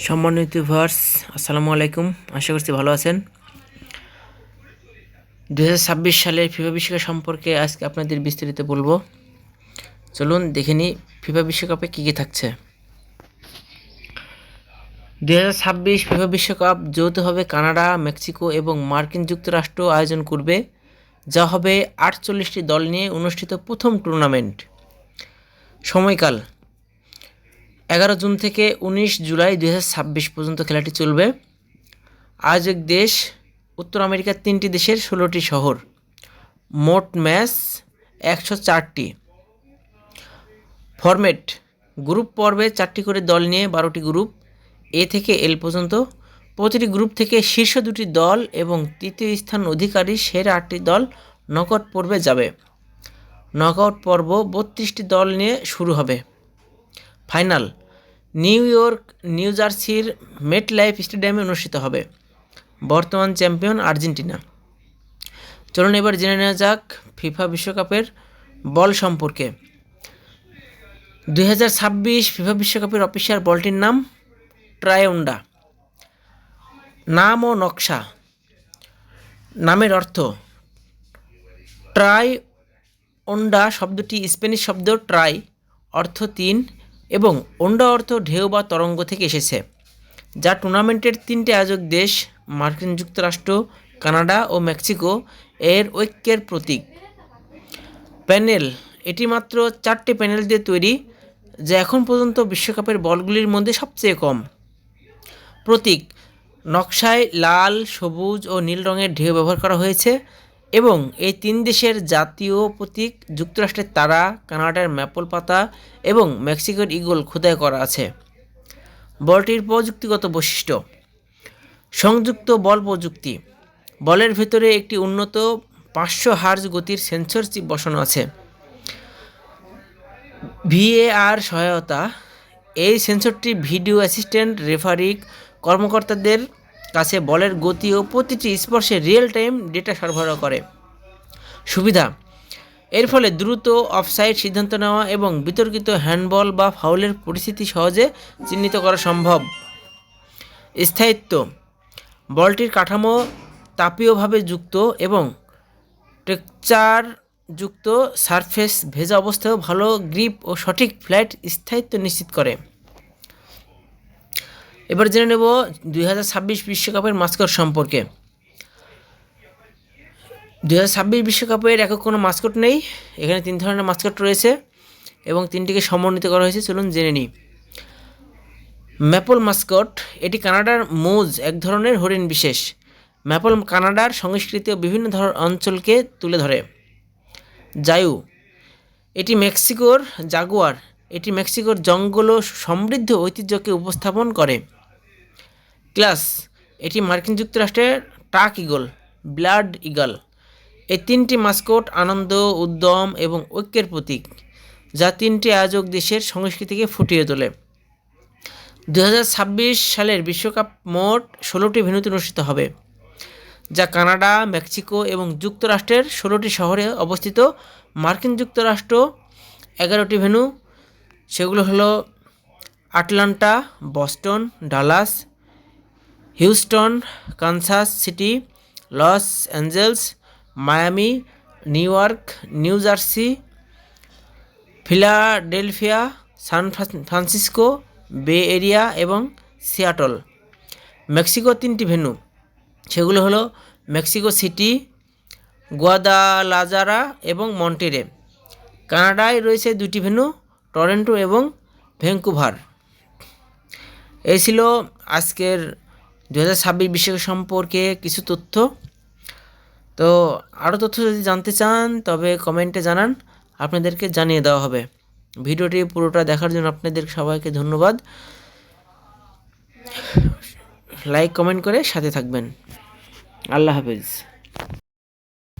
সম্মানিত ভিউয়ার্স, আসসালামু আলাইকুম। আশা করছি ভালো আছেন। 2026 সালের ফিফা বিশ্বকাপ সম্পর্কে আজকে আপনাদের বিস্তারিত বলবো। চলুন দেখে নিই ফিফা বিশ্বকাপে কী কী থাকছে। 2026 ফিফা বিশ্বকাপ যৌথভাবে কানাডা, মেক্সিকো এবং মার্কিন যুক্তরাষ্ট্র আয়োজন করবে, যা হবে 48টি দল নিয়ে অনুষ্ঠিত প্রথম টুর্নামেন্ট। সময়কাল 11 জুন থেকে 19 জুলাই 2026 পর্যন্ত খেলাটি চলবে। আয়োজক দেশ উত্তর আমেরিকার 3টি দেশের 16টি শহর। মোট ম্যাচ 104টি। ফরম্যাট গ্রুপ পর্বে 4টি করে দল নিয়ে 12টি গ্রুপ, এ থেকে এল পর্যন্ত। প্রতিটি গ্রুপ থেকে শীর্ষ 2টি দল এবং তৃতীয় স্থান অধিকারী সেরা 8টি দল নকআউট পর্বে যাবে। নকআউট পর্ব 32টি দল নিয়ে শুরু হবে। ফাইনাল নিউ ইয়র্ক, নিউ জার্সির মেটলাইফ স্টেডিয়ামে অনুষ্ঠিত হবে। বর্তমান চ্যাম্পিয়ন আর্জেন্টিনা। চলুন এবার জেনে নেওয়া যাক ফিফা বিশ্বকাপের বল সম্পর্কে। 2026 ফিফা বিশ্বকাপের অফিসিয়াল বলটির নাম ট্রায়োন্ডা। নাম ও নকশা। নামের অর্থ ট্রায়োন্ডা শব্দটি স্প্যানিশ শব্দ ট্রাই অর্থ 3 এবং ওন্ডা অর্থ ঢেউ বা তরঙ্গ থেকে এসেছে, যা টুর্নামেন্টের 3টে আয়োজক দেশ মার্কিন যুক্তরাষ্ট্র, কানাডা ও মেক্সিকো এর ঐক্যের প্রতীক। প্যানেল এটি মাত্র 4টে প্যানেল দিয়ে তৈরি, যা এখন পর্যন্ত বিশ্বকাপের বলগুলির মধ্যে সবচেয়ে কম। প্রতীক নকশায় লাল, সবুজ ও নীল রঙের ঢেউ ব্যবহার করা হয়েছে এবং এই 3 দেশের জাতীয় প্রতীক যুক্তরাষ্ট্রের তারা, কানাডার ম্যাপল পাতা এবং মেক্সিকোর ঈগল খোদাই করা আছে। বলটির প্রযুক্তিগত বৈশিষ্ট্য। সংযুক্ত বল প্রযুক্তি। বলের ভেতরে একটি উন্নত 500 হার্জ গতির সেন্সর চিপ বসানো আছে। ভিএআর সহায়তা। এই সেন্সরটি ভিডিও অ্যাসিস্ট্যান্ট রেফারি কর্মকর্তাদের কাছে বলের গতি ও প্রতিটি স্পর্শে রিয়েল টাইম ডেটা সরবরাহ করে। সুবিধা এর ফলে দ্রুত অফসাইড সিদ্ধান্ত নেওয়া এবং বিতর্কিত হ্যান্ডবল বা ফাউলের পরিস্থিতি সহজে চিহ্নিত করা সম্ভব। স্থায়িত্ব বলটির কাঠামো তাপীয়ভাবে যুক্ত এবং টেক্সচারযুক্ত সারফেস ভেজা অবস্থায়ও ভালো গ্রিপ ও সঠিক ফ্ল্যাট স্থায়িত্ব নিশ্চিত করে। এবার জেনে নেব 2026 বিশ্বকাপের মাস্কট সম্পর্কে। 2026 বিশ্বকাপের একক কোনো মাস্কট নেই। এখানে 3 ধরনের মাস্কট রয়েছে এবং 3টিকে সমন্বিত করা হয়েছে। চলুন জেনে নিই। ম্যাপল মাস্কট এটি কানাডার মুজ, এক ধরনের হরিণ বিশেষ। ম্যাপল কানাডার সংস্কৃতি ও বিভিন্ন অঞ্চলকে তুলে ধরে। জায়ু এটি মেক্সিকোর জাগুয়ার, এটি মেক্সিকোর জঙ্গল ও সমৃদ্ধ ঐতিহ্যকে উপস্থাপন করে। ক্লাস এটি মার্কিন যুক্তরাষ্ট্রের টাক ঈগল, ব্লাড ঈগল। এই 3টি মাস্কট আনন্দ, উদ্যম এবং ঐক্যের প্রতীক, যা 3টি আয়োজক দেশের সংস্কৃতিকে ফুটিয়ে তোলে। 2026 সালের বিশ্বকাপ মোট 16টি ভেন্যুতে অনুষ্ঠিত হবে, যা কানাডা, মেক্সিকো এবং যুক্তরাষ্ট্রের 16টি শহরে অবস্থিত। মার্কিন যুক্তরাষ্ট্র 11টি ভেন্যু, সেগুলো হলো Atlanta, Boston, Dallas, Houston, Kansas City, Los Angeles, Miami, New York, New Jersey, Philadelphia, San Francisco, Bay Area এবং সিয়াটল। মেক্সিকো 3টি ভেন্যু, সেগুলো হলো মেক্সিকো সিটি, গুয়াদালাজারা এবং মন্টেরে। কানাডায় রয়েছে 2টি ভেন্যু, টরন্টো এবং ভ্যাঙ্কুভার। এই ছিল আজকের 2026 বিশ্বকাপ সম্পর্কে কিছু তথ্য। তো আরও তথ্য যদি জানতে চান তবে কমেন্টে জানান, আপনাদেরকে জানিয়ে দেওয়া হবে। ভিডিওটি পুরোটা দেখার জন্য আপনাদের সবাইকে ধন্যবাদ। লাইক কমেন্ট করে সাথে থাকবেন। আল্লাহ হাফেজ।